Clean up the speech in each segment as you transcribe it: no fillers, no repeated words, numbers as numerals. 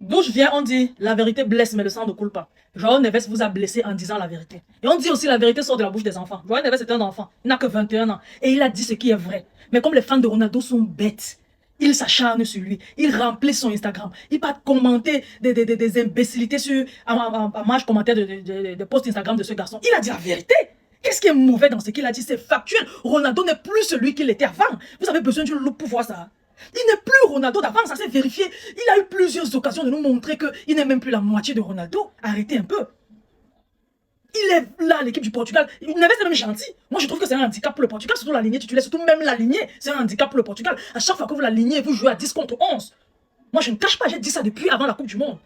D'où je viens, on dit la vérité blesse, mais le sang ne coule pas. Joao Neves vous a blessé en disant la vérité. Et on dit aussi la vérité sort de la bouche des enfants. Joao Neves est un enfant, il n'a que 21 ans. Et il a dit ce qui est vrai. Mais comme les fans de Ronaldo sont bêtes, ils s'acharnent sur lui. Ils remplissent son Instagram. Ils partent commenter des imbécilités sur en marge commentaire de posts Instagram de ce garçon. Il a dit la vérité. Qu'est-ce qui est mauvais dans ce qu'il a dit? C'est factuel. Ronaldo n'est plus celui qu'il était avant. Vous avez besoin d'une loupe pour voir ça. Il n'est plus Ronaldo d'avant, ça s'est vérifié. Il a eu plusieurs occasions de nous montrer qu'il n'est même plus la moitié de Ronaldo. Arrêtez un peu. Il est là, l'équipe du Portugal. Il n'avait même gentil. Moi, je trouve que c'est un handicap pour le Portugal, surtout la lignée titulaire, surtout même la lignée. C'est un handicap pour le Portugal. À chaque fois que vous la lignez, vous jouez à 10 contre 11. Moi, je ne cache pas, j'ai dit ça depuis avant la Coupe du Monde.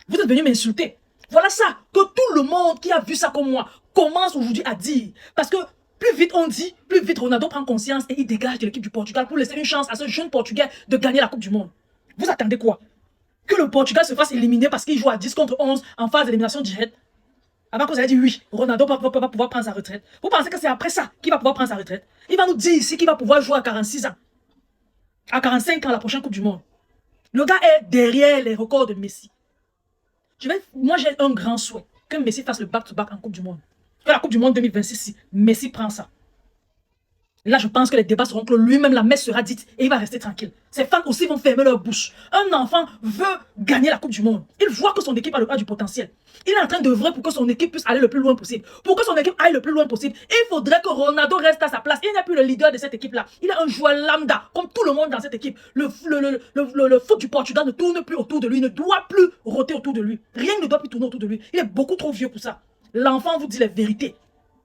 Vous êtes venu m'insulter. Voilà ça, que tout le monde qui a vu ça comme moi commence aujourd'hui à dire. Parce que plus vite on dit, plus vite Ronaldo prend conscience et il dégage de l'équipe du Portugal pour laisser une chance à ce jeune Portugais de gagner la Coupe du Monde. Vous attendez quoi? Que le Portugal se fasse éliminer parce qu'il joue à 10 contre 11 en phase d'élimination directe? Avant que vous ayez dit oui, Ronaldo va pouvoir prendre sa retraite. Vous pensez que c'est après ça qu'il va pouvoir prendre sa retraite? Il va nous dire ici qu'il va pouvoir jouer à 46 ans. À 45 ans la prochaine Coupe du Monde. Le gars est derrière les records de Messi. Moi j'ai un grand souhait que Messi fasse le back-to-back en Coupe du Monde. Que la Coupe du Monde 2026, si Messi prend ça. Là, je pense que les débats seront clos. Lui-même, la messe sera dite et il va rester tranquille. Ses fans aussi vont fermer leur bouche. Un enfant veut gagner la Coupe du Monde. Il voit que son équipe a du potentiel. Il est en train d'œuvrer pour que son équipe puisse aller le plus loin possible. Pour que son équipe aille le plus loin possible, il faudrait que Ronaldo reste à sa place. Il n'est plus le leader de cette équipe-là. Il est un joueur lambda, comme tout le monde dans cette équipe. Le foot du Portugal ne tourne plus autour de lui, ne doit plus rôter autour de lui. Rien ne doit plus tourner autour de lui. Il est beaucoup trop vieux pour ça. L'enfant vous dit les vérités.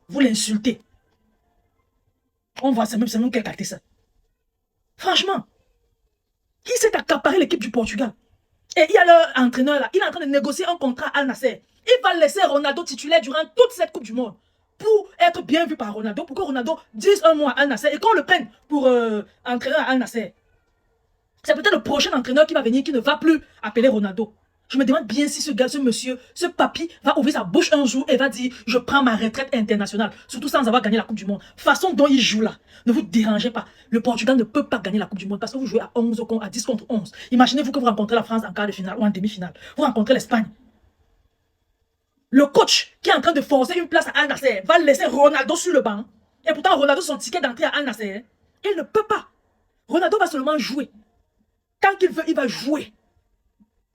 Vous l'insultez. On voit, c'est même quelle qualité ça. Franchement, qui s'est accaparé l'équipe du Portugal? Et il y a leur entraîneur là, il est en train de négocier un contrat à Al Nassr. Il va laisser Ronaldo titulaire durant toute cette Coupe du Monde pour être bien vu par Ronaldo, pour que Ronaldo dise un mois à Al Nassr et qu'on le prenne pour entraîneur à Al Nassr. C'est peut-être le prochain entraîneur qui va venir qui ne va plus appeler Ronaldo. Je me demande bien si ce gars, ce monsieur, ce papy va ouvrir sa bouche un jour et va dire « Je prends ma retraite internationale », surtout sans avoir gagné la Coupe du Monde. Façon dont il joue là, ne vous dérangez pas. Le Portugal ne peut pas gagner la Coupe du Monde parce que vous jouez à 10 contre 11. Imaginez-vous que vous rencontrez la France en quart de finale ou en demi-finale. Vous rencontrez l'Espagne. Le coach qui est en train de forcer une place à Al Nassr va laisser Ronaldo sur le banc. Et pourtant, Ronaldo, son ticket d'entrée à Al Nassr, il ne peut pas. Ronaldo va seulement jouer. Tant qu'il veut, il va jouer.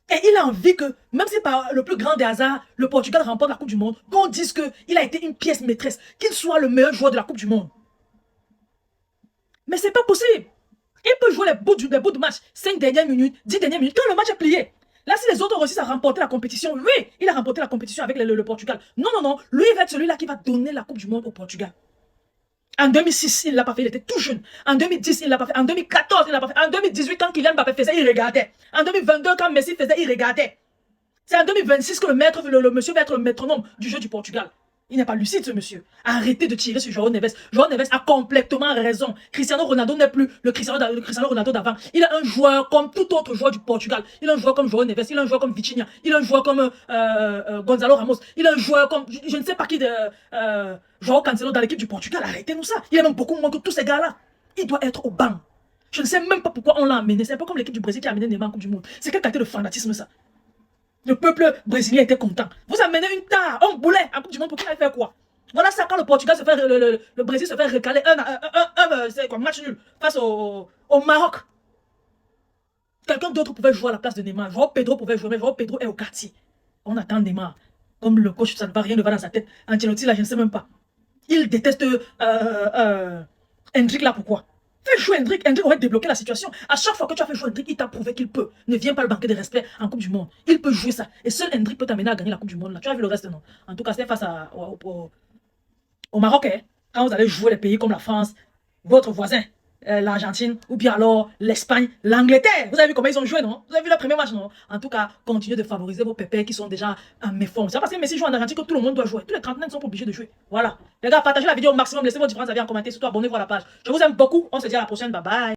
Et il a envie que, même si par le plus grand des hasards, le Portugal remporte la Coupe du Monde, qu'on dise qu'il a été une pièce maîtresse, qu'il soit le meilleur joueur de la Coupe du Monde. Mais c'est pas possible. Il peut jouer les bouts de match, 5 dernières minutes, 10 dernières minutes, quand le match est plié. Là, si les autres réussissent à remporter la compétition, oui, il a remporté la compétition avec le Portugal. Non, non, non, lui, il va être celui-là qui va donner la Coupe du Monde au Portugal. En 2006, il ne l'a pas fait, il était tout jeune. En 2010, il ne l'a pas fait. En 2014, il ne l'a pas fait. En 2018, quand Kylian Mbappé faisait, il regardait. En 2022, quand Messi faisait, il regardait. C'est en 2026 que le monsieur va être le métronome du jeu du Portugal. Il n'est pas lucide, ce monsieur. Arrêtez de tirer sur Joao Neves. Joao Neves a complètement raison. Cristiano Ronaldo n'est plus le Cristiano Ronaldo d'avant. Il est un joueur comme tout autre joueur du Portugal. Il est un joueur comme Joao Neves. Il est un joueur comme Vitinha. Il est un joueur comme Gonzalo Ramos. Il est un joueur comme, je ne sais pas qui, Joao Cancelo dans l'équipe du Portugal. Arrêtez-nous ça. Il est même beaucoup moins que tous ces gars-là. Il doit être au banc. Je ne sais même pas pourquoi on l'a amené. C'est un peu comme l'équipe du Brésil qui a amené Neymar en Coupe du Monde. C'est quelle qualité de fanatisme ça? Le peuple brésilien était content. Vous amenez une tare, un boulet en Coupe du Monde pour qu'il aille faire quoi? Voilà ça quand le Portugal se fait, le Brésil se fait recaler un match nul face au Maroc. Quelqu'un d'autre pouvait jouer à la place de Neymar. Joao Pedro pouvait jouer, mais Joao Pedro est au quartier. On attend Neymar. Comme le coach, ça ne va rien ne va dans sa tête. Ancelotti là, je ne sais même pas. Il déteste Hendrick là, pourquoi? Fais jouer Hendrick, Hendrick aurait débloqué la situation. À chaque fois que tu as fait jouer Hendrick, il t'a prouvé qu'il peut. Ne viens pas le manquer de respect en Coupe du Monde. Il peut jouer ça. Et seul Hendrick peut t'amener à gagner la Coupe du Monde. Là. Tu as vu le reste, non? En tout cas, c'était face au Maroc. Hein? Quand vous allez jouer les pays comme la France, votre voisin, l'Argentine, ou bien alors l'Espagne, l'Angleterre. Vous avez vu comment ils ont joué, non? Vous avez vu le premier match, non? En tout cas, continuez de favoriser vos pépés qui sont déjà en méforme. C'est parce que Messi joue en Argentine que tout le monde doit jouer. Tous les trentenaires ne sont pas obligés de jouer. Voilà. Les gars, partagez la vidéo au maximum, laissez vos différences avis en commentaire, surtout abonnez-vous à la page. Je vous aime beaucoup. On se dit à la prochaine. Bye bye.